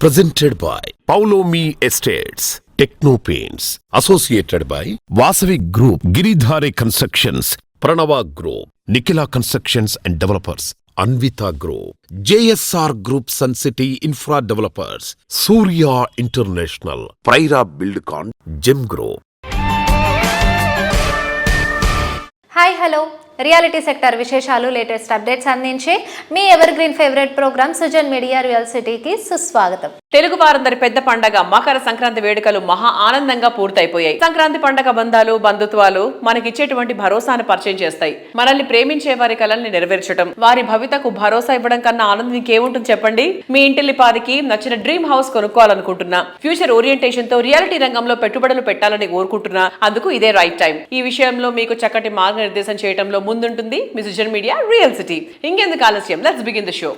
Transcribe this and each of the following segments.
Presented by Paulomi Estates, Techno Paints, associated by Vasavi Group, Giridhare Constructions, Pranava Group, Nikhila Constructions and Developers, Anvita Group, JSR Group Sun City Infra Developers, Surya International, Praira Buildcon, Gem Group. Hi hello realty sector విశేషాలు latest updates అందించే మీ evergreen favourite programme Sujan media real సిటీకి సుస్వాగతం. తెలుగు వారందరి పెద్ద పండగ మకర సంక్రాంతి వేడుకలు మహా ఆనందంగా పూర్తయిపోయాయి. సంక్రాంతి పండగ బంధాలు బంధుత్వాలు మనకిచ్చేటువంటి భరోసాను పరిచయం చేస్తాయి. మనల్ని ప్రేమించే వారి కలల్ని నెరవేర్చడం, వారి భవితకు భరోసా ఇవ్వడం కన్నా ఆనందం ఇంకేముంటుంది చెప్పండి. మీ ఇంటిల్లిపాదికి నచ్చిన డ్రీమ్ హౌస్ కొనుక్కోవాలనుకుంటున్నా, ఫ్యూచర్ ఓరియంటేషన్ తో రియాలిటీ రంగంలో పెట్టుబడులు పెట్టాలని కోరుకుంటున్నా, అందుకు ఇదే రైట్ టైం. ఈ విషయంలో మీకు చక్కటి మార్గనిర్దేశం చేయడంలో ముందుంటుంది మీ సుజన్ మీడియా రియల్ సిటీ. ఇంకెందుకు ఆలస్యం, లెట్స్ బిగిన్ ది షో.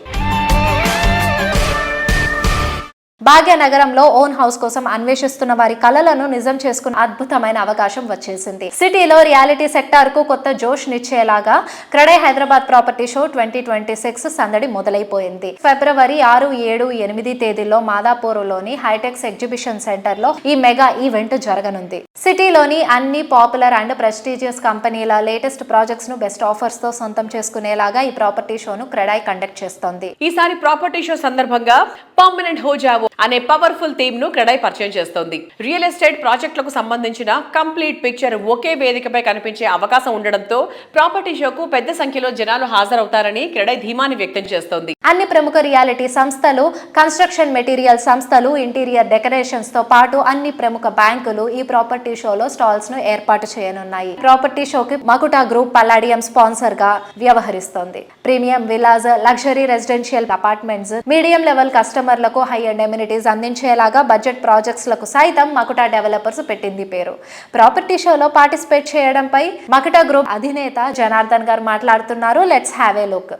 భాగ్యనగరంలో ఓన్ హౌస్ కోసం అన్వేషిస్తున్న వారి కలలను నిజం చేసుకున్న అద్భుతమైన అవకాశం వచ్చేసింది. సిటీలో రియాలిటీ సెక్టార్ కు కొత్త జోష్ నిచ్చేలాగా క్రెడై హైదరాబాద్ ప్రాపర్టీ షో 2026 సందడి మొదలైపోయింది. ఫిబ్రవరి 6, 7, 8 తేదీల్లో మాదాపూర్లోని హైటెక్స్ ఎగ్జిబిషన్ సెంటర్ లో ఈ మెగా ఈవెంట్ జరగనుంది. సిటీలోని అన్ని పాపులర్ అండ్ ప్రెస్టీజియస్ కంపెనీల లేటెస్ట్ ప్రాజెక్ట్స్ ను బెస్ట్ ఆఫర్స్ తో సొంతం చేసుకునేలాగా ఈ ప్రాపర్టీ షోను క్రెడై కండక్ట్ చేస్తోంది. ఈసారి ప్రాపర్టీ షో సందర్భంగా పర్మనెంట్ హో జావో అనే పవర్ఫుల్ థీమ్ ను క్రెడై పరిచయం చేస్తోంది. రియల్ ఎస్టేట్ ప్రాజెక్టులకు సంబంధించిన కంప్లీట్ పిక్చర్ ఒకే వేదికపై కనిపించే అవకాశం ఉండడంతో ప్రాపర్టీ షోకు పెద్ద సంఖ్యలో జనాలు హాజరవుతారని క్రెడై ధీమాని వ్యక్తం చేస్తోంది. అన్ని ప్రముఖ రియాలిటీ సంస్థలు, కన్స్ట్రక్షన్ మెటీరియల్ సంస్థలు, ఇంటీరియర్ డెకరేషన్స్ తో పాటు అన్ని ప్రముఖ బ్యాంకులు ఈ ప్రాపర్టీ షోలో స్టాల్స్ ను ఏర్పాటు చేయనున్నాయి. ప్రాపర్టీ షోకి మకుటా గ్రూప్ పల్లాడియం స్పాన్సర్ గా వ్యవహరిస్తోంది. Premium villas, luxury residential apartments, medium level కస్టమర్లకు హై అండ్ ఎమ్యూనిటీస్ అందించేలాగా బడ్జెట్ ప్రాజెక్ట్స్ లకు సైతం మకుటా డెవలపర్స్ పెట్టింది పేరు. ప్రాపర్టీ షోలో పార్టిసిపేట్ చేయడంపై మకుటా గ్రూప్ అధినేత జనార్దన్ గారు మాట్లాడుతున్నారు. Let's have a look.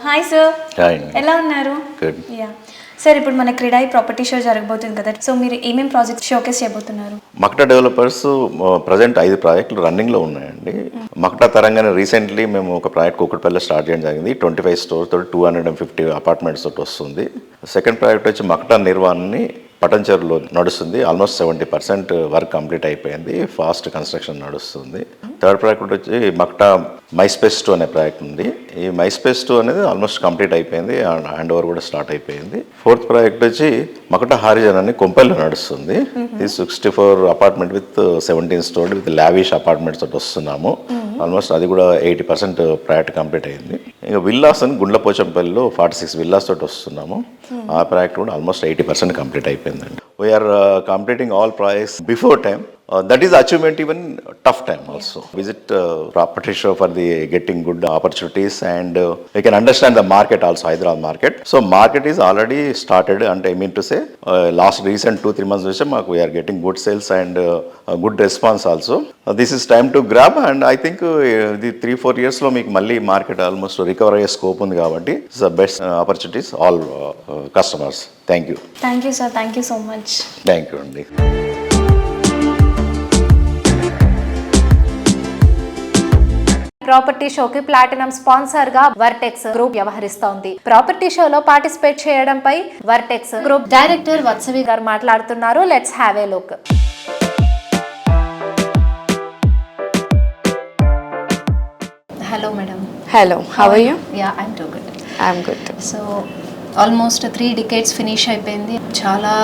Hi sir, hi. ఎలా ఉన్నారు? గుడ్. యా సార్, ఇప్పుడు మన క్రెడై ప్రాపర్టీ షో జరగబోతుంది కదా, సో మీరు ఏమేమి ప్రాజెక్ట్ షోకేస్ చేయబోతున్నారు? మక్టా డెవలపర్స్ ప్రజెంట్ 5 ప్రాజెక్టులు రన్నింగ్లో ఉన్నాయండి. మక్టా తరంగానే రీసెంట్లీ మేము ఒక ప్రాజెక్ట్ కూకట్పల్లిలో స్టార్ట్ చేయడం జరిగింది. 25 స్టోర్స్ తోటి 250 అపార్ట్మెంట్స్ తోటి వస్తుంది. సెకండ్ ప్రాజెక్ట్ వచ్చి మక్టా నిర్వాణని పటంచెరులో నడుస్తుంది. ఆల్మోస్ట్ 70% వర్క్ కంప్లీట్ అయిపోయింది. ఫాస్ట్ కన్స్ట్రక్షన్ నడుస్తుంది. థర్డ్ ప్రాజెక్ట్ వచ్చి మక్టా మైస్పేస్ 2 అనే ప్రాజెక్ట్ ఉంది. ఈ మైస్పేస్ 2 అనేది ఆల్మోస్ట్ కంప్లీట్ అయిపోయింది, హ్యాండ్ ఓవర్ కూడా స్టార్ట్ అయిపోయింది. ఫోర్త్ ప్రాజెక్ట్ వచ్చి మక్టా హారిజన్ అని కొంపల్లో నడుస్తుంది. ఇది 64 apartment with 17 stored with lavish apartments తోటి వస్తున్నాము. ఆల్మోస్ట్ అది కూడా 80% ప్రాజెక్ట్ కంప్లీట్ అయింది. ఇంకా విల్లాస్ అని గుండ్లపోచంపల్లిలో 46 విల్లాస్ తోటి వస్తున్నాము. ఆ ప్రాజెక్ట్ కూడా ఆల్మోస్ట్ 80% కంప్లీట్ అయిపోయిందండి. We're completing all projects before time. That is achievement even tough time also. Visit property show for the getting good opportunities and we can understand the market also, Hyderabad market. So market is already started and I mean to say last recent 2-3 months we are getting good sales and good response also. This is time to grab and I think the 3-4 years lo meeku malli market almost recover aye scope undi kabatti it's the best opportunities all customers. Thank you. Thank you sir, thank you so much. Thank you andi. Property షోకి platinum sponsor గా vertex group వ్యవహరిస్తోంది. Property షోలో participate చేయడంపై vertex group director వత్సవి గారు మాట్లాడుతున్నారు. Let's have a look. Hello madam. Hello, how are you? Yeah, I'm too good. I'm good. So almost 3 decades finish అయిపోయింది. చాలా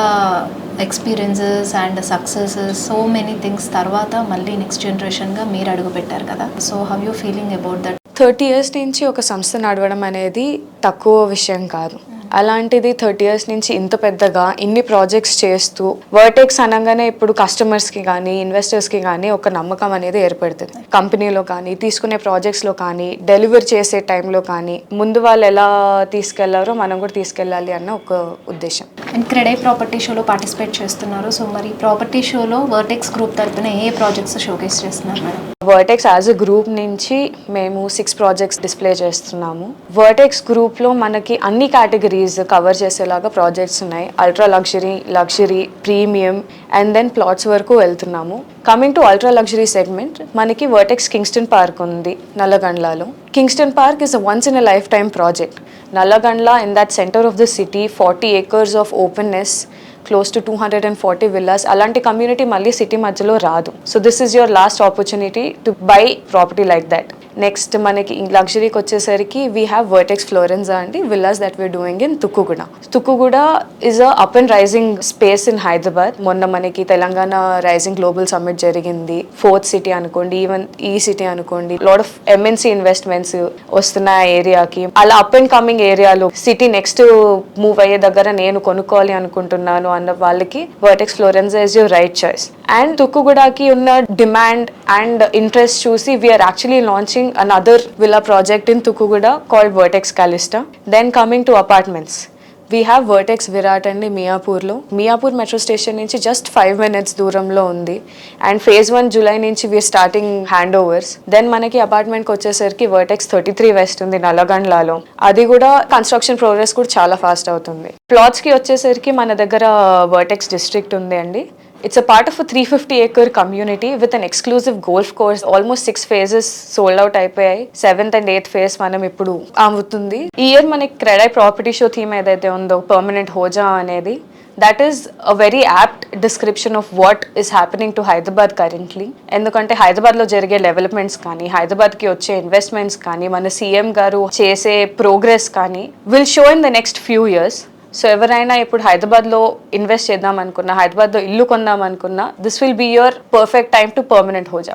experiences and successes, so many things తర్వాత మళ్ళీ next జనరేషన్గా మీరు అడుగు పెట్టారు కదా. So how you feeling about that? 30 years నుంచి ఒక సంస్థ నడవడం అనేది తక్కువ విషయం కాదు. అలాంటిది 30 years నుంచి ఇంత పెద్దగా ఇన్ని ప్రాజెక్ట్స్ చేస్తూ వర్టెక్స్ అనగానే ఇప్పుడు కస్టమర్స్కి కానీ ఇన్వెస్టర్స్కి కానీ ఒక నమ్మకం అనేది ఏర్పడుతుంది. కంపెనీలో కానీ తీసుకునే ప్రాజెక్ట్స్లో కానీ డెలివర్ చేసే టైంలో కానీ ముందు వాళ్ళు ఎలా తీసుకెళ్లారో మనం కూడా తీసుకెళ్ళాలి అన్న ఒక ఉద్దేశం. అండ్ క్రెడై ప్రాపర్టీ షోలో పార్టిసిపేట్ చేస్తున్నారు. సో మరి ప్రాపర్టీ షోలో వర్టెక్స్ గ్రూప్ తరపున ఏ ప్రాజెక్ట్స్ షోకేస్ చేస్తున్నారు madam? Vertex as a group నుంచి మేము 6 ప్రాజెక్ట్స్ డిస్ప్లే చేస్తున్నాము. వర్టెక్స్ గ్రూప్లో మనకి అన్ని కేటగిరీ కేటగిరీస్ కవర్ చేసేలాగా ప్రాజెక్ట్స్ ఉన్నాయి. Ultra luxury, premium and then plots వరకు వెళ్తున్నాము. Coming to ultra luxury segment, మనకి వర్టెక్స్ కింగ్స్టన్ పార్క్ ఉంది నల్లగండ్లలో. Kingston Park is a once in a lifetime project. Nallagandla in that centre of the city, 40 acres of openness, close to 240 villas. అలాంటి community మళ్ళీ city మధ్యలో రాదు. So this is your last opportunity to buy property like that. Next మనకి లగ్జరీకి వచ్చేసరికి we have Vertex Florenza అండి, villas that we're doing in Tukkuguda. Tukkuguda is a up and rising space in Hyderabad. మొన్న మనకి తెలంగాణ రైజింగ్ గ్లోబల్ సమ్మిట్ జరిగింది. 4th city అనుకోండి, even ఈ city అనుకోండి, లాట్ ఆఫ్ MNC ఇన్వెస్ట్మెంట్స్ వస్తున్నాయి ఆ ఏరియాకి. అలా అప్ అండ్ కమింగ్ ఏరియాలో సిటీ నెక్స్ట్ మూవ్ అయ్యే దగ్గర నేను కొనుక్కోవాలి అనుకుంటున్నాను అన్న వాళ్ళకి Vertex Florenza is your right choice. And తుక్కుగూడకి ఉన్న డిమాండ్ అండ్ ఇంట్రెస్ట్ చూసి we're actually launching another villa project in Tukkuguda called Vertex Calista. Then coming to apartments, we have Vertex Virat and Miyapurlo. Miyapur metro station nunchi just 5 minutes దూరంలో ఉంది. And phase 1 July నుంచి we're starting handovers. Then మనకి అపార్ట్మెంట్కి వచ్చేసరికి vertex 33 west ఉంది నల్లగండ్లలో. అది కూడా construction progress కూడా చాలా ఫాస్ట్ అవుతుంది. ప్లాట్స్కి వచ్చేసరికి మన దగ్గర వర్టెక్స్ డిస్ట్రిక్ట్ ఉంది అండి. It's a part of a 350 acre community with an exclusive golf course. Almost 6 phases sold out అయిపోయాయి. 7th and 8th phase మనం ఇప్పుడు అమ్ముతుంది. ఈ ఇయర్ మనకి క్రెడై ప్రాపర్టీ షో థీమ్ ఏదైతే ఉందో పర్మనెంట్ హోజా అనేది, that is a very apt description of what is happening to Hyderabad currently. ఎందుకంటే హైదరాబాద్లో జరిగే డెవలప్మెంట్స్ కానీ, హైదరాబాద్కి వచ్చే ఇన్వెస్ట్మెంట్స్ కానీ, మన సీఎం గారు చేసే ప్రోగ్రెస్ కానీ will show in the next few years. So ఎవరైనా ఇప్పుడు హైదరాబాద్లో ఇన్వెస్ట్ చేద్దాం అనుకున్నా, హైదరాబాద్లో ఇల్లు కొందాం అనుకున్నా, this will be your perfect time to permanent హోజా.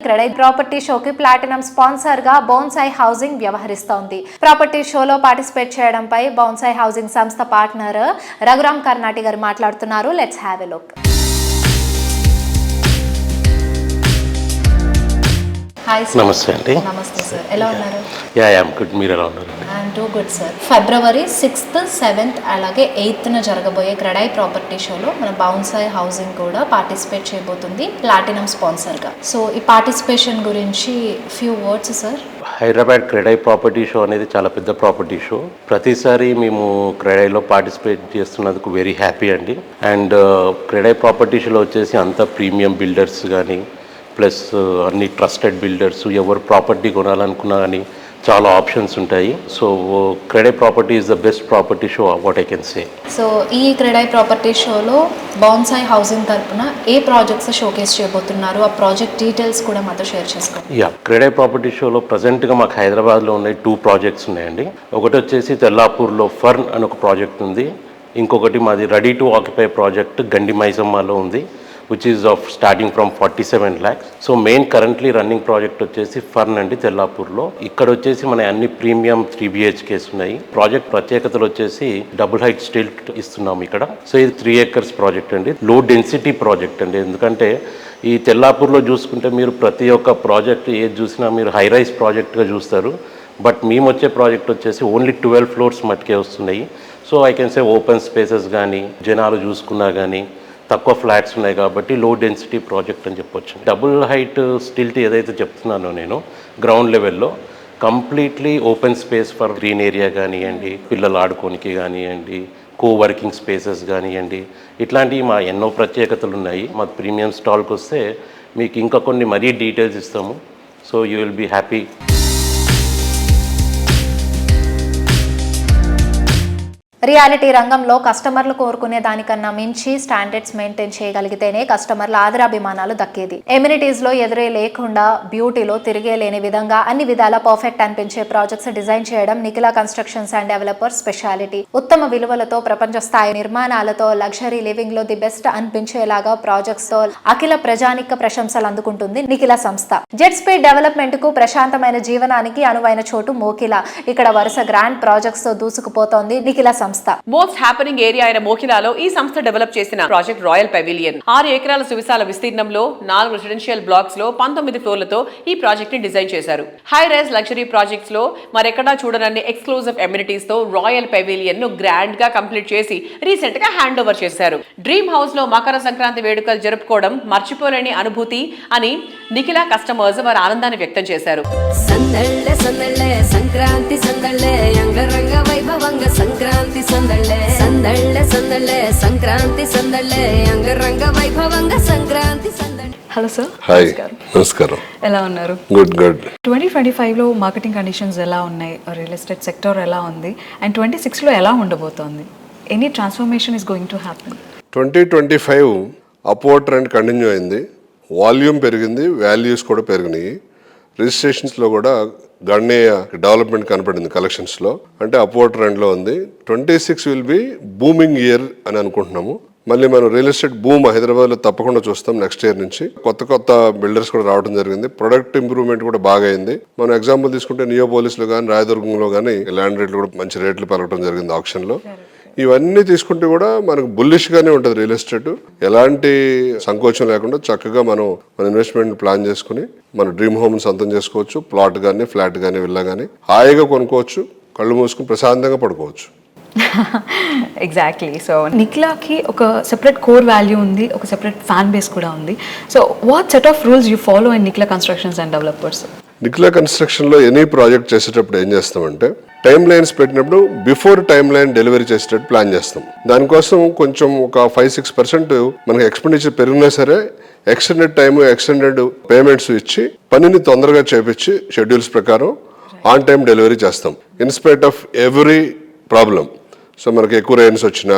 క్రెడై ప్రాపర్టీ షోకి ప్లాటినం స్పాన్సర్ గా బోన్సాయి హౌసింగ్ వ్యవహరిస్తోంది. ప్రాపర్టీ షోలో పార్టిసిపేట్ చేయడంపై బోన్సాయి హౌసింగ్ సంస్థ పార్ట్నర్ రఘురామ్ కర్నాటి గారు మాట్లాడుతున్నారు. Let's have a look. Hi sir. నమస్తే అండి. నమస్తే సార్, ఎలా ఉన్నారు? యామ్ గుడ్, మీరు ఎలా ఉన్నారు? I'm too good sir. February 6th, 7th అలాగే 8th జరగబోయే క్రెడై ప్రాపర్టీ షోలో మన బౌన్సాయి హౌసింగ్ కూడా పార్టిసిపేట్ చేయబోతుంది ప్లాటినం స్పాన్సర్గా. సో ఈ పార్టిసిపేషన్ గురించి few words sir. Hyderabad CREDAI property show అనేది చాలా పెద్ద ప్రాపర్టీ షో. ప్రతిసారి మేము క్రెడైలో పార్టిసిపేట్ చేస్తున్నందుకు వెరీ హ్యాపీ అండి. అండ్ క్రెడై ప్రాపర్టీ షోలో వచ్చేసి అంతా ప్రీమియం బిల్డర్స్ కానీ, ప్లస్ అన్ని ట్రస్టెడ్ బిల్డర్స్, ఎవరు ప్రాపర్టీ కొనాలనుకున్నా కానీ చాలా ఆప్షన్స్ ఉంటాయి. So CREDAI property is the best property show what I can say. So ఈ క్రెడై ప్రాపర్టీ షోలో బౌన్సాయి హౌసింగ్ తరపున ఏ ప్రాజెక్ట్స్ షోకేస్ చేయబోతున్నారు, ఆ ప్రాజెక్ట్ డీటెయిల్స్ కూడా మాతో షేర్ చేసుకోండి. క్రెడై ప్రాపర్టీ షోలో ప్రజెంట్గా మాకు హైదరాబాద్లో ఉన్నాయి 2 ప్రాజెక్ట్స్ ఉన్నాయండి. ఒకటి వచ్చేసి తెల్లాపూర్లో ఫర్న్ అని ఒక ప్రాజెక్ట్ ఉంది. ఇంకొకటి మాది రెడీ టు ఆక్యుపై ప్రాజెక్ట్ గండి మైసమ్మాలో ఉంది, which is of starting from 47 lakhs. So main currently running project వచ్చేసి ఫర్న్ అండి తెల్లాపూర్లో. ఇక్కడ వచ్చేసి మన అన్ని ప్రీమియం 3 BHKs ఉన్నాయి. ప్రాజెక్ట్ ప్రత్యేకతలు వచ్చేసి డబుల్ హైట్ స్టిల్ట్ ఇస్తున్నాం ఇక్కడ. సో ఇది 3 acres ప్రాజెక్ట్ అండి, లో డెన్సిటీ ప్రాజెక్ట్ అండి. ఎందుకంటే ఈ తెల్లాపూర్లో చూసుకుంటే మీరు ప్రతి ఒక్క ప్రాజెక్ట్ ఏది చూసినా మీరు హై రైజ్ ప్రాజెక్ట్గా చూస్తారు. బట్ మేము వచ్చే ప్రాజెక్ట్ వచ్చేసి ఓన్లీ 12 floors మట్టుకే వస్తున్నాయి. So I can say open spaces కానీ, జనాలు చూసుకున్నా కానీ తక్కువ ఫ్లాట్స్ ఉన్నాయి కాబట్టి లో డెన్సిటీ ప్రాజెక్ట్ అని చెప్పొచ్చు. డబుల్ హైట్ స్టిల్ట్ ఏదైతే చెప్తున్నానో నేను గ్రౌండ్ లెవెల్లో completely open space for green area కానివ్వండి, పిల్లలు ఆడుకోనికి కానివ్వండి, కోవర్కింగ్ స్పేసెస్ కానివ్వండి, ఇట్లాంటివి మా ఎన్నో ప్రత్యేకతలు ఉన్నాయి. మా ప్రీమియం స్టాల్కి వస్తే మీకు ఇంకా కొన్ని మరీ డీటెయిల్స్ ఇస్తాము. So you will be happy. Reality రంగంలో కస్టమర్లు కోరుకునే దానికన్నా మించి స్టాండర్డ్స్ మెయింటైన్ చేయగలిగితేనే కస్టమర్ల ఆదరాభిమానాలు దక్కేది. ఎమ్యూనిటీస్ లో ఎదురే లేకుండా, బ్యూటీలో తిరిగే లేని విధంగా అన్ని విధాల పర్ఫెక్ట్ అనిపించే ప్రాజెక్ట్స్ డిజైన్ చేయడం Nikhila constructions and developers speciality. ఉత్తమ విలువలతో, ప్రపంచ స్థాయి నిర్మాణాలతో, లగ్జరీ లివింగ్ లో ది బెస్ట్ అనిపించేలాగా ప్రాజెక్ట్స్ తో అఖిల ప్రజానిక ప్రశంసలు అందుకుంటుంది నిఖిల సంస్థ. జెట్ స్పీడ్ డెవలప్మెంట్ కు, ప్రశాంతమైన జీవనానికి అనువైన చోటు మోకిల. ఇక్కడ వరుస గ్రాండ్ ప్రాజెక్ట్స్ తో దూసుకుపోతోంది నిఖిల సంస్థ. సంస్థ. మోస్ట్ హ్యాపెనింగ్ ఏరియా అయిన మోకిలాలో ఈ సంస్థ డెవలప్ చేసిన ప్రాజెక్ట్ రాయల్ పెవిలియన్ 6 ఎకరాల సువిశాల విస్తీర్ణంలో 4 రెసిడెన్షియల్ బ్లాక్స్ లో 19 ఫ్లోర్లతో ఈ ప్రాజెక్ట్ ని డిజైన్ చేశారు. హై రైజ్ లగ్జరీ ప్రాజెక్ట్స్ లో మరెక్కడా చూడనన్ని ఎక్స్క్లూజివ్ ఎమ్యూనిటీస్ తో రాయల్ పెవిలియన్ ను గ్రాండ్ గా కంప్లీట్ చేసి రీసెంట్ గా హ్యాండ్ ఓవర్ చేశారు. డ్రీమ్ హౌస్ లో మకర సంక్రాంతి వేడుకలు జరుపుకోవడం మర్చిపోలేని అనుభూతి అని నిఖిల కస్టమర్స్ వారి ఆనందాన్ని వ్యక్తం చేశారు. సందళ్ళే సందళ్ళే సంక్రాంతి సందళ్ళే అంగరంగ వైభవంగ సంక్రాంతి సందళ్ళే సందళ్ళే సందళ్ళే సంక్రాంతి సందళ్ళే అంగరంగ వైభవంగ సంక్రాంతి సందళ్ళే. Hello sir. హాయ్, నమస్కారం. ఎలా ఉన్నారు? Good good. 2025లో మార్కెటింగ్ కండిషన్స్ ఎలా ఉన్నాయి, రియల్ ఎస్టేట్ సెక్టర్ ఎలా ఉంది, అండ్ 26లో ఎలా ఉండబోతోంది? Any transformation is going to happen? 2025 upward trend continue అయింది. వాల్యూమ్ పెరిగింది, వాల్యూస్ కూడా పెరిగినాయి. రిజిస్ట్రేషన్స్లో కూడా గణనీయ డెవలప్మెంట్ కనపడింది. కలెక్షన్స్లో అంటే అప్వర్డ్ ట్రెండ్లో ఉంది. 26 విల్ బి బూమింగ్ ఇయర్ అని అనుకుంటున్నాము. మళ్ళీ మనం రియల్ ఎస్టేట్ బూమ్ హైదరాబాద్లో తప్పకుండా చూస్తాం నెక్స్ట్ ఇయర్ నుంచి. కొత్త బిల్డర్స్ కూడా రావడం జరిగింది. ప్రొడక్ట్ ఇంప్రూవ్మెంట్ కూడా బాగా అయింది. మనం ఎగ్జాంపుల్ తీసుకుంటే నియోపోలిస్లో కానీ రాయదుర్గంలో కానీ ల్యాండ్ రేట్లు కూడా మంచి రేట్లు పెరగడం జరిగింది ఆప్షన్లో. ఇవన్నీ తీసుకుంటే కూడా మనకు బుల్లిష్గానే ఉంటుంది రియల్ ఎస్టేట్. ఎలాంటి సంకోచం లేకుండా చక్కగా మనం మన ఇన్వెస్ట్మెంట్ ప్లాన్ చేసుకుని మన డ్రీమ్ హోమ్ సొంతం చేసుకోవచ్చు. ప్లాట్ కానీ ఫ్లాట్ కానీ విల్లా కానీ హాయిగా కొనుక్కోవచ్చు. కళ్ళు మూసుకుని ప్రశాంతంగా పడుకోవచ్చు. ఎగ్జాక్ట్లీ. సో నిఖిలాకి ఒక సెపరేట్ కోర్ వాల్యూ ఉంది, ఒక సెపరేట్ ఫ్యాన్ బేస్ కూడా ఉంది. So what set of rules you follow in Nikhila constructions and developers? Nikhila కన్స్ట్రక్షన్లో ఎనీ ప్రాజెక్ట్ చేసేటప్పుడు ఏం చేస్తామంటే టైం లైన్స్ పెట్టినప్పుడు బిఫోర్ టైం లైన్ డెలివరీ చేసేటట్టు ప్లాన్ చేస్తాం. దానికోసం కొంచెం ఒక 5-6% మనకి ఎక్స్పెండిచర్ పెరిగినా సరే ఎక్స్టెండెడ్ టైం, ఎక్స్టెండెడ్ పేమెంట్స్ ఇచ్చి పనిని తొందరగా చేపించి షెడ్యూల్స్ ప్రకారం ఆన్ టైం డెలివరీ చేస్తాం. In spite of every problem. So మనకి ఎక్కువ రైన్స్ వచ్చినా,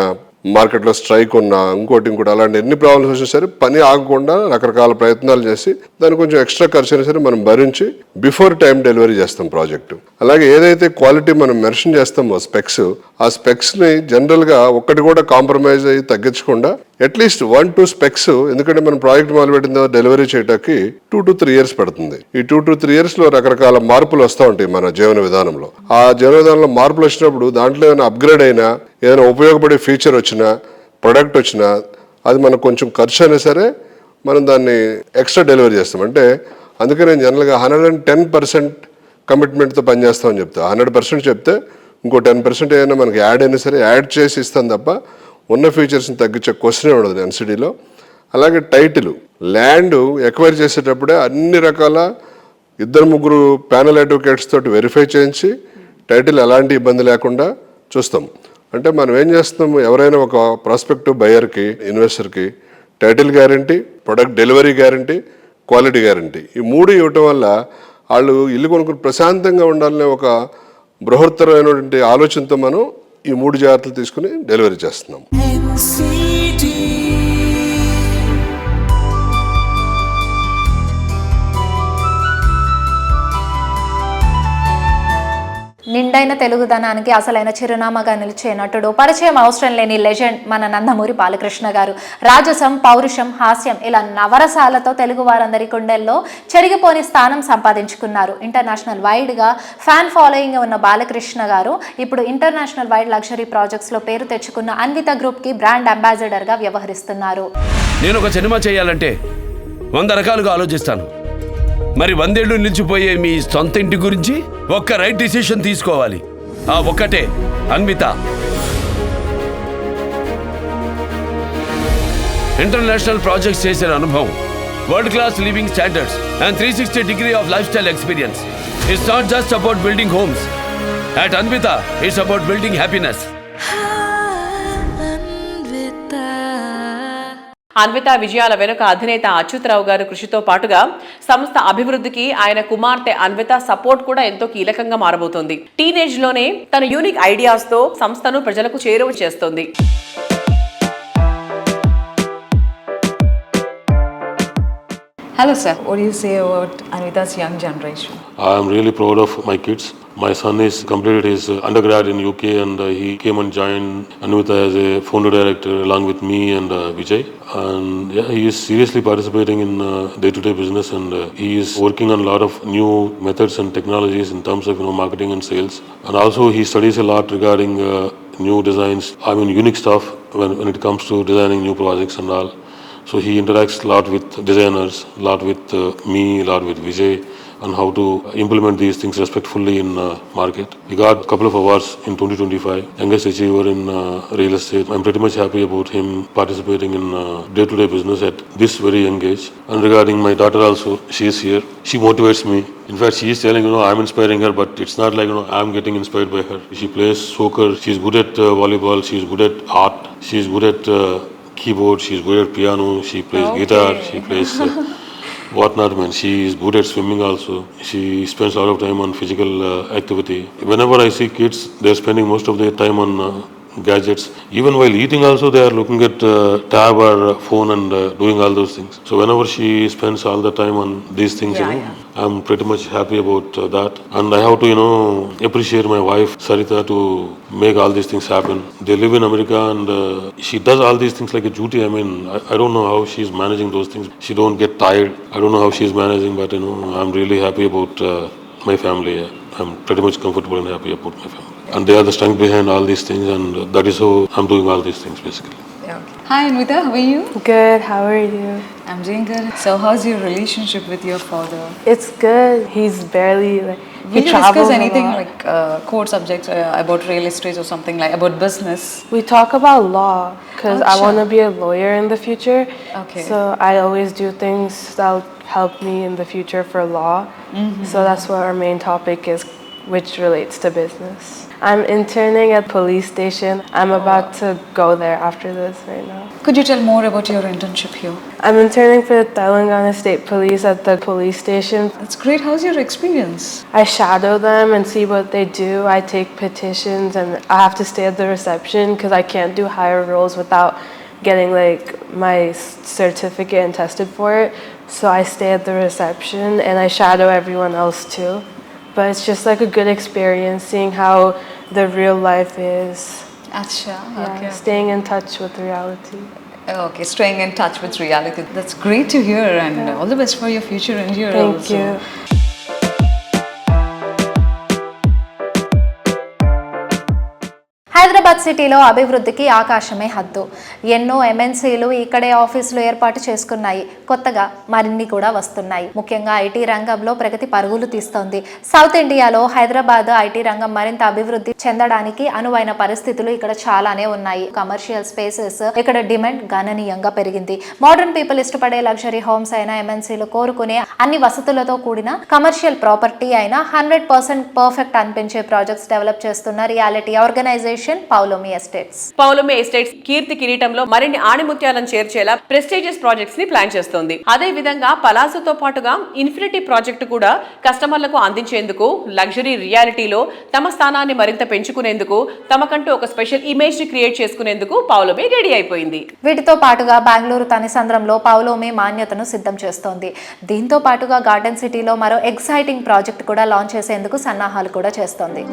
మార్కెట్లో స్ట్రైక్ ఉన్నా, ఇంకోటి అలాంటి ఎన్ని ప్రాబ్లమ్స్ వచ్చినా సరే పని ఆగకుండా రకరకాల ప్రయత్నాలు చేసి దానికి కొంచెం ఎక్స్ట్రా ఖర్చు అయినా సరే మనం భరించి బిఫోర్ టైం డెలివరీ చేస్తాం ప్రాజెక్టు. అలాగే ఏదైతే క్వాలిటీ మనం మెన్షన్ చేస్తామో స్పెక్స్, ఆ స్పెక్స్ని జనరల్గా ఒక్కటి కూడా కాంప్రమైజ్ అయ్యి తగ్గించకుండా అట్లీస్ట్ 1-2 స్పెక్స్, ఎందుకంటే మనం ప్రాజెక్ట్ మొదలుపెట్టిన తర్వాత డెలివరీ చేయడానికి 2 to 3 years పడుతుంది. ఈ 2 to 3 years లో రకరకాల మార్పులు వస్తూ ఉంటాయి మన జీవన విధానంలో. ఆ జీవన విధానంలో మార్పులు వచ్చినప్పుడు దాంట్లో ఏదైనా అప్గ్రేడ్ అయినా, ఏదైనా ఉపయోగపడే ఫీచర్ వచ్చినా, ప్రొడక్ట్ వచ్చినా అది మనకు కొంచెం ఖర్చు అయినా సరే మనం దాన్ని ఎక్స్ట్రా డెలివరీ చేస్తాం. అంటే అందుకే నేను జనరల్గా 110% కమిట్మెంట్తో పనిచేస్తామని చెప్తా. 100% చెప్తే ఇంకో 10% ఏదైనా మనకి యాడ్ అయినా సరే యాడ్ చేసి ఇస్తాను తప్ప ఉన్న ఫీచర్స్ని తగ్గించే క్వశ్చనే ఉండదు ఎన్సిడీలో. అలాగే టైటిల్, ల్యాండ్ ఎక్వైర్ చేసేటప్పుడే అన్ని రకాల 2-3 ప్యానల్ అడ్వకేట్స్ తోటి వెరిఫై చేయించి టైటిల్ ఎలాంటి ఇబ్బంది లేకుండా చూస్తాం. అంటే మనం ఏం చేస్తాము, ఎవరైనా ఒక ప్రాస్పెక్టివ్ బయర్కి, ఇన్వెస్టర్కి title guarantee, product delivery guarantee, quality guarantee, ఈ 3 ఇవ్వటం వల్ల వాళ్ళు ఇల్లు కొనుక్కుని ప్రశాంతంగా ఉండాలనే ఒక బృహత్తరమైనటువంటి ఆలోచనతో మనం ఈ 3 జాగ్రత్తలు తీసుకుని డెలివరీ చేస్తున్నాం. నిండైన తెలుగుదనానికి అసలైన చిరునామాగా నిలిచే నటుడు, పరిచయం అవసరం లేని లెజెండ్ మన నందమూరి బాలకృష్ణ గారు. రాజసం, పౌరుషం, హాస్యం ఇలా నవరసాలతో తెలుగు వారందరి గుండెల్లో చెరిగిపోని స్థానం సంపాదించుకున్నారు. ఇంటర్నేషనల్ వైడ్గా ఫ్యాన్ ఫాలోయింగ్ ఉన్న బాలకృష్ణ గారు ఇప్పుడు ఇంటర్నేషనల్ వైడ్ లగ్జరీ ప్రాజెక్ట్స్లో పేరు తెచ్చుకున్న అన్విత గ్రూప్కి బ్రాండ్ అంబాసిడర్గా వ్యవహరిస్తున్నారు. నేను ఒక సినిమా చేయాలంటే 100 రకాలుగా ఆలోచిస్తాను. మరి 100 ఏళ్ళు నిలిచిపోయే మీ సొంత ఇంటి గురించి ఒక్క రైట్ డిసిషన్ తీసుకోవాలి. ఆ ఒక్కటే అన్విత. ఇంటర్నేషనల్ ప్రాజెక్ట్స్ చేసిన అనుభవం, world class living standards and 360 degree of lifestyle experience. It's not just about building homes. At Anvita, it's about building happiness. Anvita విజయాల వెనుక అధినేత అచ్యుతరావు గారు కృషితో పాటుగా సంస్థ అభివృద్ధికి ఆయన కుమార్తె అన్విత సపోర్ట్ కూడా ఎంతో కీలకంగా మారబోతోంది. టీనేజ్ లోనే తన యూనిక్ ఐడియాస్ తో సంస్థను ప్రజలకు చేరువ చేస్తోంది. Hello sir, what do you say about Anvita's young generation? I am really proud of my kids. My son is completed his undergrad in UK and he came and joined Anvita as a founder director along with me and Vijay. And yeah, he is seriously participating in day-to-day business and he is working on a lot of new methods and technologies in terms of marketing and sales. And also he studies a lot regarding new designs, unique stuff when it comes to designing new projects and all. So he interacts a lot with designers, a lot with me, a lot with Vijay, on how to implement these things respectfully in market. He got a couple of awards in 2025, youngest achiever in real estate. I'm pretty much happy about him participating in day-to-day business at this very young age. And regarding my daughter also, she is here. She motivates me. In fact, she is telling, I'm inspiring her, but it's not like, I'm getting inspired by her. She plays soccer. She's good at volleyball. She's good at art. She's good at keyboard. She's good at piano. She plays guitar. She plays whatnot, man. She is good at swimming also. She spends a lot of time on physical activity. Whenever I see kids, they're spending most of their time on gadgets. Even while eating also, they are looking at tab or phone and doing all those things. So whenever she spends all the time on these things, I'm pretty much happy about that. And I have to, appreciate my wife, Sarita, to make all these things happen. They live in America and she does all these things like a duty. I don't know how she's managing those things. She don't get tired. I don't know how she's managing, but, I'm really happy about my family. I'm pretty much comfortable and happy about my family. And they are the strength behind all these things, and that is how I'm doing all these things basically. Hi Anvita, how are you? Good, how are you? I'm doing good. So how's your relationship with your father? It's good. He's barely like Will you discuss anything like core subjects about real estate or something like about business? We talk about law because I want to be a lawyer in the future. Okay. So I always do things that'll help me in the future for law. So that's what our main topic is, which relates to business. I'm interning at police station. I'm about to go there after this right now. Could you tell more about your internship here? I'm interning for the Telangana State Police at the police station. That's great. How's your experience? I shadow them and see what they do. I take petitions and I have to stay at the reception because I can't do higher roles without getting like my certificate and tested for it. So I stay at the reception and I shadow everyone else too. But it's just like a good experience seeing how the real life is. Acha, Yeah, staying in touch with reality. Okay, staying in touch with reality. That's great to hear, and all the best for your future endeavors. Thank you. Hyderabad సిటీలో అభివృద్ధికి ఆకాశమే హద్దు. ఎన్నో ఎంఎన్సీలు ఇక్కడే ఆఫీసులు ఏర్పాటు చేసుకున్నాయి. కొత్తగా మరిన్ని కూడా వస్తున్నాయి. ముఖ్యంగా ఐటీ రంగంలో ప్రగతి పరుగులు తీస్తోంది. సౌత్ ఇండియాలో హైదరాబాద్ ఐటీ రంగం మరింత అభివృద్ధి చెందడానికి అనువైన పరిస్థితులు ఇక్కడ చాలానే ఉన్నాయి. కమర్షియల్ స్పేసెస్ ఇక్కడ డిమాండ్ గణనీయంగా పెరిగింది. మోడర్న్ పీపుల్ ఇష్టపడే లగ్జరీ హోమ్స్ అయినా ఎంఎన్సీలు కోరుకునే అన్ని వసతులతో కూడిన కమర్షియల్ ప్రాపర్టీ అయినా 100% పర్ఫెక్ట్ అనిపించే ప్రాజెక్ట్స్ డెవలప్ చేస్తున్న realty organisation Paulomi estates. Paulomi estates కీర్తి కిరీటంలో మరిన్ని ఆణిముత్యాలను చేర్చేలా ప్రెస్టీజియస్ ప్రాజెక్ట్స్ ని ప్లాన్ చేస్తోంది. అదే విధంగా పలాసోతో పాటుగా ఇన్ఫినిటీ ప్రాజెక్టు కూడా కస్టమర్లకు అందించేందుకు లగ్జరీ రియాలిటీలో తమ స్థానాన్ని మరింత పెంచుకునేందుకు తమకంటూ ఒక స్పెషల్ ఇమేజ్ ని క్రియేట్ చేసుకునేందుకు పౌలోమి రెడీ అయిపోయింది. వీటితో పాటుగా బెంగళూరు తనిసంద్రంలో పౌలోమి మాన్యతను సిద్ధం చేస్తోంది. దీంతో పాటుగా గార్డెన్ సిటీలో మరో ఎక్సైటింగ్ ప్రాజెక్ట్ కూడా లాంచ్ చేసేందుకు సన్నాహాలు కూడా చేస్తోంది.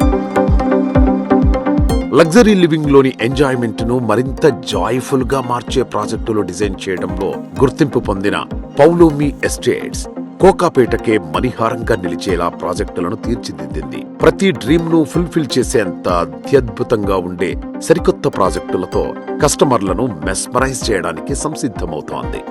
లగ్జరీ లివింగ్ లోని ఎంజాయ్మెంట్ ను మరింత జాయ్ఫుల్ గా మార్చే ప్రాజెక్టులు డిజైన్ చేయడంలో గుర్తింపు పొందిన పౌలోమి ఎస్టేట్స్ కోకాపేటకే మణిహారంగా నిలిచేలా ప్రాజెక్టులను తీర్చిదిద్దింది. ప్రతి డ్రీమ్ ను ఫుల్ఫిల్ చేసేంత అత్యద్భుతంగా ఉండే సరికొత్త ప్రాజెక్టులతో కస్టమర్లను మెస్మరైజ్ చేయడానికి సంసిద్ధమవుతోంది.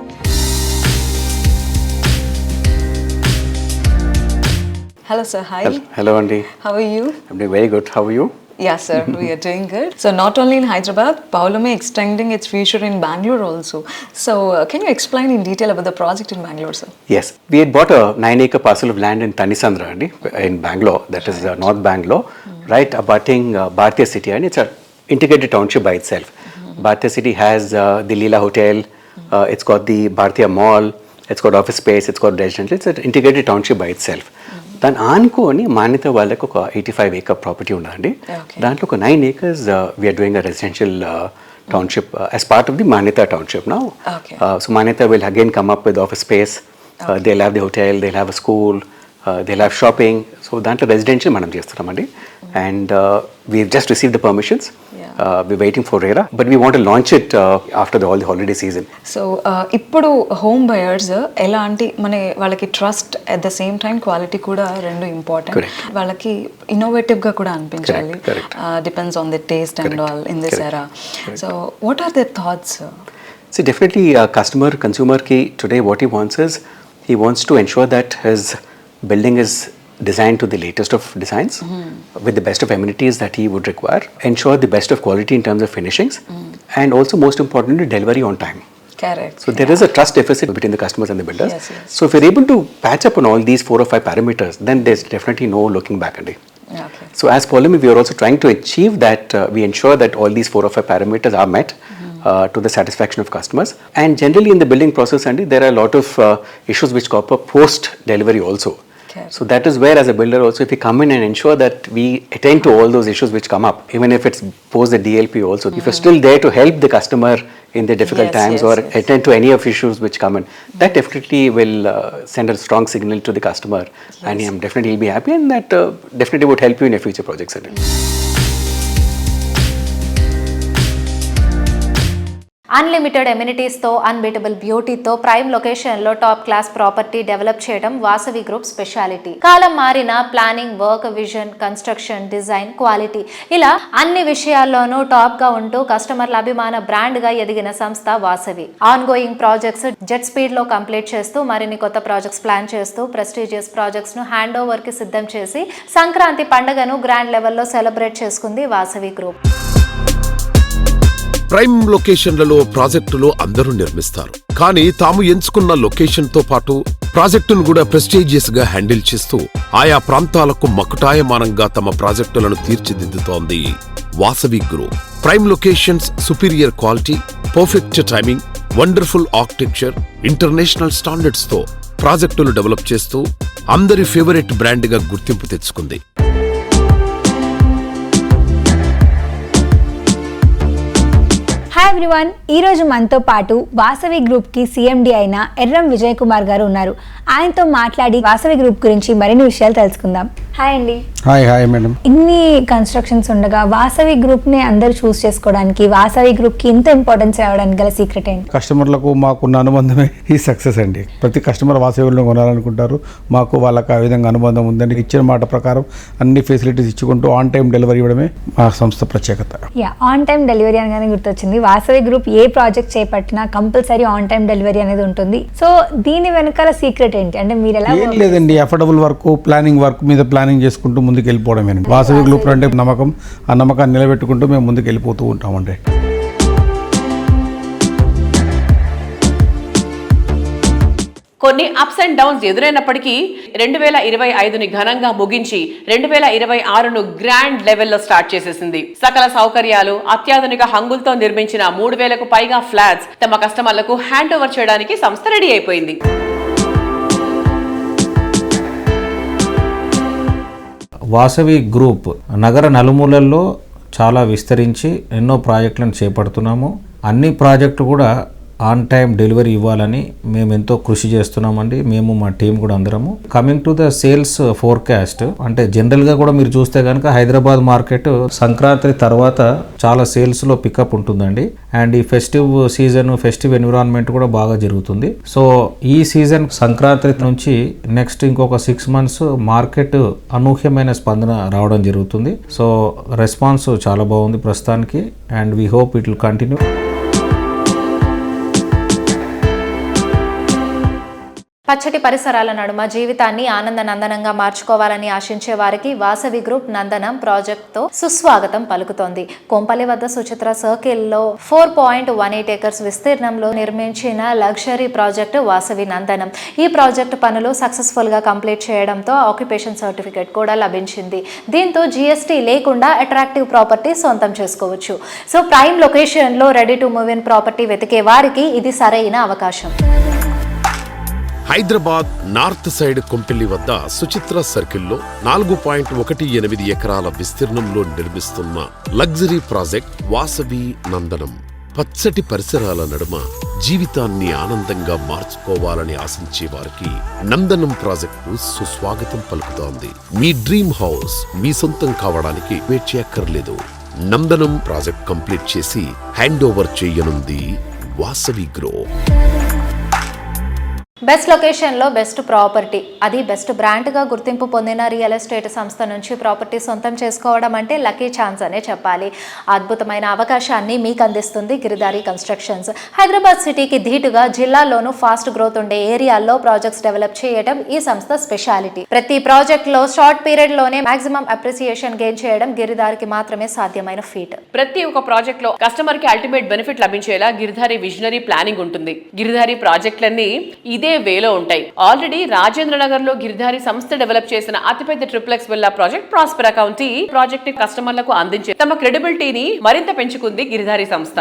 Hello sir, hi. Hello Andy. How are you? I'm doing very good. How are you? Yes sir, we are doing good. So not only in Hyderabad, Pavlomi extending its future in Bangalore also. So can you explain in detail about the project in Bangalore, sir? Yes, we had bought a 9-acre parcel of land in Tanisandra Andy, in Bangalore, that is North Bangalore, right abutting Bhartiya City, and it's an integrated township by itself. Bhartiya City has the Leela Hotel, it's got the Bhartiya Mall, it's got office space, it's got residential, it's an integrated township by itself. దాన్ని ఆనుకొని మాన్యత వాళ్ళకి ఒక 85-acre property ఉందండి. దాంట్లో ఒక 9 acres we're doing a residential township as part of the Manyata township now. So Manyata will again come up with office space, they'll have the hotel, they'll have a school, they love shopping. So దాంట్లో residential మనం చేస్తున్నామండి. And we just receive the permissions. We're waiting for RERA, but we want to launch it after all the holiday season. So ఇప్పుడు home buyers ఎలాంటి వాళ్ళకి trust at the same time quality కూడా రెండు important. వాళ్ళకి ఇన్నోవేటివ్గా కూడా అనిపించాలి. Depends on the taste and all in this era. So what are the thoughts? So definitely consumer ki today what he wants is he wants to ensure that his building is designed to the latest of designs with the best of amenities that he would require, ensure the best of quality in terms of finishings, and also most importantly delivery on time. Correct. So there is a trust deficit between the customers and the builders. Yes. So if we're able to patch up on all these 4 or 5 parameters, then there's definitely no looking back at it. Okay. So as Polymi, we are also trying to achieve that we ensure that all these 4 or 5 parameters are met to the satisfaction of customers. And generally in the building process, Andy, there are a lot of issues which crop up post delivery also. Okay. So that is where as a builder also, if we come in and ensure that we attend to all those issues which come up, even if it's post the DLP also, if you're still there to help the customer in the difficult times or attend to any of issues which come in, that definitely will send a strong signal to the customer, and I'm definitely will be happy, and that definitely would help you in your future projects. Unlimited ఎమ్యూనిటీస్తో unbeatable బ్యూటీతో prime లొకేషన్లో top class property develop చేయడం Vasavi group speciality. కాలం మారిన planning, work, vision, construction, design, quality ఇలా అన్ని విషయాల్లోనూ టాప్గా ఉంటూ కస్టమర్ల అభిమాన బ్రాండ్గా ఎదిగిన సంస్థ Vasavi. On going projects jet స్పీడ్లో కంప్లీట్ చేస్తూ మరిన్ని కొత్త ప్రాజెక్ట్స్ ప్లాన్ చేస్తూ ప్రెస్టీజియస్ ప్రాజెక్ట్స్ను హ్యాండ్ ఓవర్కి సిద్ధం చేసి సంక్రాంతి పండుగను గ్రాండ్ లెవెల్లో సెలబ్రేట్ చేసుకుంది వాసవి గ్రూప్. ప్రైమ్ లొకేషన్లలో ప్రాజెక్టులు అందరూ నిర్మిస్తారు, కానీ తాము ఎంచుకున్న లొకేషన్ తో పాటు ప్రాజెక్టును కూడా ప్రెస్టీజియస్ గా హ్యాండిల్ చేస్తూ ఆయా ప్రాంతాలకు మకుటాయమానంగా తమ ప్రాజెక్టులను తీర్చిదిద్దుతోంది Vasavi group. Prime locations, superior quality, perfect timing, wonderful architecture, international standards తో ప్రాజెక్టులు డెవలప్ చేస్తూ అందరి ఫేవరెట్ బ్రాండ్ గా గుర్తింపు తెచ్చుకుంది. హాయ్ ఎవ్రీవన్, ఈరోజు మనతో పాటు వాసవి గ్రూప్కి సిఎండి అయిన ఎర్రం విజయ్ కుమార్ గారు ఉన్నారు. ఆయనతో మాట్లాడి వాసవి గ్రూప్ గురించి మరిన్ని విషయాలు తెలుసుకుందాం. హాయ్ అండి. Hi madam. ఇన్ని కన్స్ట్రక్షన్స్ ఉండగా వాసవి గ్రూప్ని అందరూ చూస్ చేసుకోవడానికి, వాసవి గ్రూప్కి ఇంత ఇంపార్టెన్స్ ఇవ్వడానికి గల సీక్రెట్ ఏంటి? కస్టమర్లకు మాకున్న అనుబంధమే ఈ సక్సెస్ అండి. ప్రతి కస్టమర్ వాసవిలో కొనాలనుకుంటారు. మాకు వాళ్ళకి ఆ విధంగా అనుబంధం ఉందండి. ఇచ్చిన మాట ప్రకారం అన్ని ఫెసిలిటీస్ ఇచ్చుకుంటూ ఆన్ టైం డెలివరీ ఇవ్వడమే మా సంస్థ ప్రత్యేకత. ఆన్ టైం డెలివరీ అనగానే గుర్తొచ్చింది, వాసవి గ్రూప్ ఏ ప్రాజెక్ట్ చేపట్టినా కంపల్సరీ ఆన్ టైం డెలివరీ అనేది ఉంటుంది. సో దీని వెనకాల సీక్రెట్ ఏంటి? అంటే మీరు ఎలా? ఏం లేదండి, అఫోర్డబుల్ వర్క్, ప్లానింగ్ వర్క్ మీద ప్లానింగ్ చేసుకుంటూ ముందుకు వెళ్ళిపోవడమేనండి. వాసవి గ్రూప్ అంటే నమ్మకం, ఆ నమ్మకాన్ని నిలబెట్టుకుంటూ మేము ముందుకు వెళ్ళిపోతూ ఉంటామండి. కొన్ని అప్స్ అండ్ డౌన్స్ ఎదురైనప్పటికీ 2025ని ఘనంగా ముగించి 2026ను గ్రాండ్ లెవెల్లో స్టార్ట్ చేసేసింది. సకల సౌకర్యాలు, అత్యాధునిక హంగులతో నిర్మించిన 3000కు పైగా ఫ్లాట్స్ తమ కస్టమర్లకు హ్యాండ్ ఓవర్ చేయడానికి సంస్థ రెడీ అయిపోయింది. వాసవి గ్రూప్ నగర నలుమూలల్లో చాలా విస్తరించి ఎన్నో ప్రాజెక్టులను చేపడుతున్నాము. అన్ని ప్రాజెక్టులు కూడా ఆన్ టైం డెలివరీ ఇవ్వాలని మేము ఎంతో కృషి చేస్తున్నామండి. మేము మా టీం కూడా అందరము. Coming to the sales forecast, అంటే జనరల్గా కూడా మీరు చూస్తే కనుక హైదరాబాద్ మార్కెట్ సంక్రాంతి తర్వాత చాలా సేల్స్లో పికప్ ఉంటుందండి. అండ్ ఈ ఫెస్టివ్ సీజన్, ఫెస్టివ్ ఎన్విరాన్మెంట్ కూడా బాగా జరుగుతుంది. సో ఈ సీజన్ సంక్రాంతి నుంచి నెక్స్ట్ ఇంకొక 6 months మార్కెట్ అనూహ్యమైన స్పందన రావడం జరుగుతుంది. సో రెస్పాన్స్ చాలా బాగుంది ప్రస్తుతానికి, and we hope it will continue. పచ్చటి పరిసరాల నడుమ జీవితాన్ని ఆనంద నందనంగా మార్చుకోవాలని ఆశించే వారికి వాసవి గ్రూప్ నందనం ప్రాజెక్టుతో సుస్వాగతం పలుకుతోంది. కొంపల్లి వద్ద సుచిత్ర సర్కిల్లో 4.18 acres విస్తీర్ణంలో నిర్మించిన లగ్జరీ ప్రాజెక్టు వాసవి నందనం. ఈ ప్రాజెక్టు పనులు సక్సెస్ఫుల్ గా కంప్లీట్ చేయడంతో ఆక్యుపేషన్ సర్టిఫికేట్ కూడా లభించింది. దీంతో జీఎస్టీ లేకుండా అట్రాక్టివ్ ప్రాపర్టీ సొంతం చేసుకోవచ్చు. సో ప్రైమ్ లొకేషన్ లో ready to move in property వెతికే వారికి ఇది సరైన అవకాశం. హైదరాబాద్ నార్త్ సైడ్ కొంపెల్లి వద్ద సుచిత్ర సర్కిల్లో 4.18 ఎకరాల విస్తీర్ణంలో నిర్మిస్తున్న లగ్జరీ ప్రాజెక్ట్ వాసవి నందనం. పచ్చటి పరిసరాల నడుమ జీవితాన్ని ఆనందంగా మార్చుకోవాలని ఆశించే వారికి నందనం ప్రాజెక్టు సుస్వాగతం పలుకుతోంది. మీ డ్రీమ్ హౌస్ మీ సొంతం కావడానికి వెయిట్ చేయక్కర్లేదు. నందనం ప్రాజెక్ట్ కంప్లీట్ చేసి హ్యాండ్ ఓవర్ చేయనుంది వాసవి గ్రూప్. బెస్ట్ లొకేషన్లో బెస్ట్ ప్రాపర్టీ, అది బెస్ట్ బ్రాండ్గా గుర్తింపు పొందిన రియల్ ఎస్టేట్ సంస్థ నుంచి ప్రాపర్టీ సొంతం చేసుకోవడం అంటే లక్కీ ఛాన్స్ అనే చెప్పాలి. అద్భుతమైన అవకాశాన్ని మీకు అందిస్తుంది గిరిధారి కన్స్ట్రక్షన్స్. హైదరాబాద్ సిటీకి ధీటుగా జిల్లాల్లోనూ ఫాస్ట్ గ్రోత్ ఉండే ఏరియాల్లో ప్రాజెక్ట్స్ డెవలప్ చేయడం ఈ సంస్థ స్పెషాలిటీ. ప్రతి ప్రాజెక్ట్లో షార్ట్ పీరియడ్లోనే మాక్సిమం అప్రిసియేషన్ గెయిన్ చేయడం గిరిధారికి మాత్రమే సాధ్యమైన ఫీట్. ప్రతి ఒక్క ప్రాజెక్ట్ లో కస్టమర్ కి అల్టిమేట్ బెనిఫిట్ లభించేలా గిరిధారి విజనరీ ప్లానింగ్ ఉంటుంది. గిరిధారి ప్రాజెక్టులన్నీ ఇదే వేలో ఉంటాయి. ఆల్రెడీ రాజేంద్ర నగర్ లో గిరిధారి సంస్థ డెవలప్ చేసిన అతిపెద్ద triplex villa project Prospera county project ని కస్టమర్లకు అందించే తమ క్రెడిబిలిటీని మరింత పెంచుకుంది గిరిధారి సంస్థ.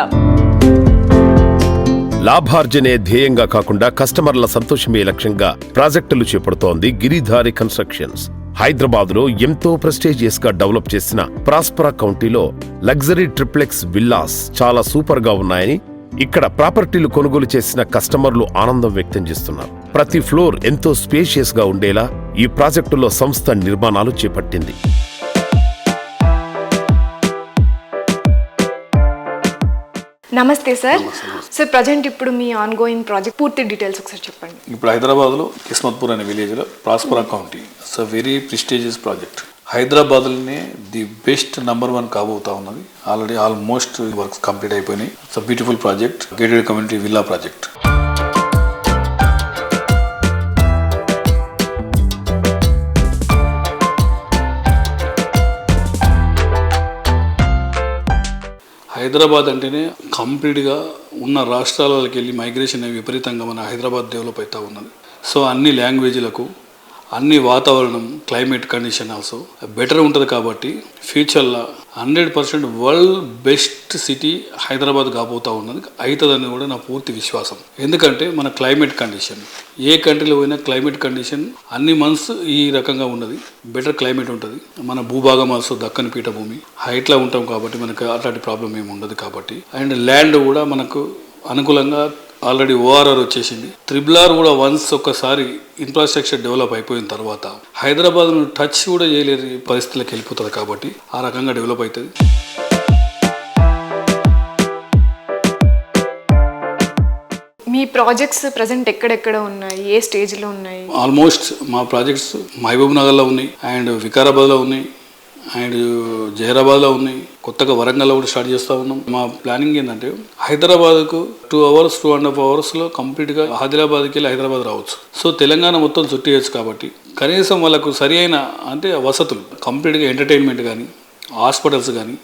లాభార్జనే ధ్యేయంగా కాకుండా కస్టమర్ల సంతోషమే లక్ష్యంగా ప్రాజెక్టులు చేపడుతోంది గిరిధారి కన్స్ట్రక్షన్స్. హైదరాబాద్ లో ఎంతో ప్రెస్టీజియస్ గా డెవలప్ చేసిన ప్రాస్పెరా కౌంటీలో లగ్జరీ ట్రిప్లెక్స్ విల్లాస్ చాలా సూపర్ గా ఉన్నాయని ఇక్కడ ప్రాపర్టీలు కొనుగోలు చేసిన కస్టమర్లు ఆనందం వ్యక్తం చేస్తున్నారు. ప్రతి ఫ్లోర్ ఎంతో స్పేషియస్ గా ఉండేలా ఈ ప్రాజెక్టులో సంస్థ నిర్మాణాలు చేపట్టింది. నమస్తే సార్. సార్ ప్రజెంట్ ఇప్పుడు మీ ఆన్ గోయింగ్ ప్రాజెక్ట్ పూర్తి డీటెయిల్స్ ఒకసారి చెప్పండి. ఇప్పుడు హైదరాబాద్లో కిస్మత్పూర్ అనే విలేజ్లో Prospera county it's a very prestigious project. హైదరాబాద్లోనే ది బెస్ట్ #1 కాబోతా ఉన్నది. ఆల్రెడీ ఆల్మోస్ట్ వర్క్స్ కంప్లీట్ అయిపోయినాయి. It's a beautiful project, gated community villa project. Hyderabad అంటేనే కంప్లీట్గా ఉన్న రాష్ట్రాలకి వెళ్ళి మైగ్రేషన్ విపరీతంగా మన హైదరాబాద్ డెవలప్ అవుతూ ఉన్నది. సో అన్ని లాంగ్వేజ్లకు, అన్ని వాతావరణం, క్లైమేట్ కండిషన్ ఆల్సో బెటర్ ఉంటుంది. కాబట్టి ఫ్యూచర్లో 100% వరల్డ్ బెస్ట్ సిటీ హైదరాబాద్ కాబోతూ ఉన్నది, అవుతుందని కూడా నా పూర్తి విశ్వాసం. ఎందుకంటే మన క్లైమేట్ కండిషన్, ఏ కంట్రీలో పోయినా క్లైమేట్ కండిషన్ అన్ని మంత్స్ ఈ రకంగా ఉన్నది. బెటర్ క్లైమేట్ ఉంటుంది. మన భూభాగం ఆల్సో దక్కని పీఠభూమి, హైట్లో ఉంటాం కాబట్టి మనకు అట్లాంటి ప్రాబ్లం ఏమి ఉండదు. కాబట్టి అండ్ ల్యాండ్ కూడా మనకు అనుకూలంగా ఆల్రెడీ ఓఆర్ఆర్ వచ్చేసింది. త్రిబుల్ కూడా వన్స్ ఒక్కసారి ఇన్ఫ్రాస్ట్రక్చర్ డెవలప్ అయిపోయిన తర్వాత హైదరాబాద్ను టచ్ కూడా చేయలేని పరిస్థితులకు వెళ్ళిపోతుంది. కాబట్టి ఆ రకంగా డెవలప్ అవుతుంది. మీ ప్రాజెక్ట్స్ ప్రజెంట్ ఎక్కడెక్కడ ఉన్నాయి, ఏ స్టేజ్లో ఉన్నాయి? ఆల్మోస్ట్ మా ప్రాజెక్ట్స్ మహబూబ్ నగర్లో ఉన్నాయి, అండ్ వికారాబాద్లో ఉన్నాయి, అండ్ జహీరాబాద్లో ఉన్నాయి. కొత్తగా వరంగల్లో కూడా స్టార్ట్ చేస్తూ ఉన్నాం. మా ప్లానింగ్ ఏంటంటే హైదరాబాద్కు 2 hours 2.5 hours కంప్లీట్గా ఆదిలాబాద్కి వెళ్ళి హైదరాబాద్ రావచ్చు. సో తెలంగాణ మొత్తం చుట్టేయచ్చు. కాబట్టి కనీసం వాళ్ళకు సరి అయిన అంటే వసతులు, కంప్లీట్గా ఎంటర్టైన్మెంట్ కానీ, హాస్పిటల్స్ కానీ,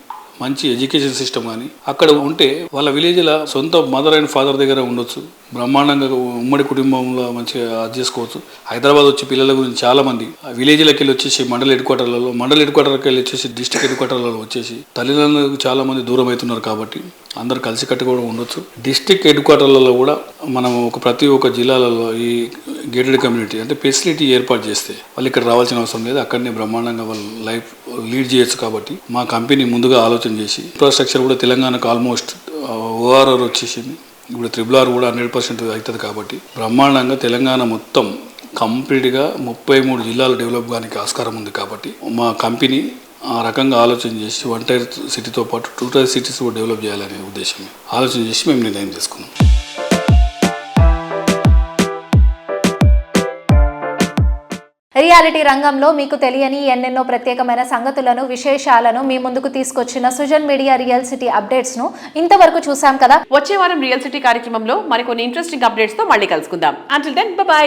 మంచి ఎడ్యుకేషన్ సిస్టమ్ కానీ అక్కడ ఉంటే వాళ్ళ విలేజ్లో సొంత మదర్ అండ్ ఫాదర్ దగ్గర ఉండొచ్చు. బ్రహ్మాండంగా ఉమ్మడి కుటుంబంలో మంచిగా అది చేసుకోవచ్చు. హైదరాబాద్ వచ్చి పిల్లల గురించి చాలామంది విలేజ్లకి వెళ్ళి వచ్చేసి మండల హెడ్ క్వార్టర్కి వెళ్ళి వచ్చేసి డిస్ట్రిక్ట్ హెడ్ క్వార్టర్లలో వచ్చేసి తల్లిదండ్రులకు చాలామంది దూరం అవుతున్నారు. కాబట్టి అందరు కలిసికట్టుగా ఉండొచ్చు. డిస్ట్రిక్ట్ హెడ్ క్వార్టర్లలో కూడా మనం ప్రతి ఒక్క జిల్లాలలో ఈ గేటెడ్ కమ్యూనిటీ అంటే ఫెసిలిటీ ఏర్పాటు చేస్తే వాళ్ళు ఇక్కడ రావాల్సిన అవసరం లేదు, అక్కడనే బ్రహ్మాండంగా వాళ్ళు లైఫ్ లీడ్ చేయొచ్చు. కాబట్టి మా కంపెనీ ముందుగా ఆలోచన చేసి ఇన్ఫ్రాస్ట్రక్చర్ కూడా తెలంగాణకు ఆల్మోస్ట్ ఓఆర్ఆర్ వచ్చేసింది. ఇప్పుడు త్రిబుల్ కూడా 100% అవుతుంది. కాబట్టి బ్రహ్మాండంగా తెలంగాణ మొత్తం కంప్లీట్గా 33 జిల్లాలు డెవలప్ కానికి ఆస్కారం ఉంది. కాబట్టి మా కంపెనీ ఆ రకంగా ఆలోచన చేసి 1 tier సిటీతో పాటు 2 tier సిటీస్ కూడా డెవలప్ చేయాలనే ఉద్దేశం ఆలోచన చేసి మేము నిర్ణయం తీసుకున్నాం. రియాలిటీ రంగంలో మీకు తెలియని ఎన్నెన్నో ప్రత్యేకమైన సంగతులను, విశేషాలను మీ ముందుకు తీసుకొచ్చిన Sujan media real city updates ను ఇంతవరకు చూసాం కదా. వచ్చే వారం రియల్ సిటీ కార్యక్రమంలో మరికొన్ని ఇంట్రెస్టింగ్ అప్డేట్స్ తో మళ్ళీ కలుసుకుందాం. Until then bye by.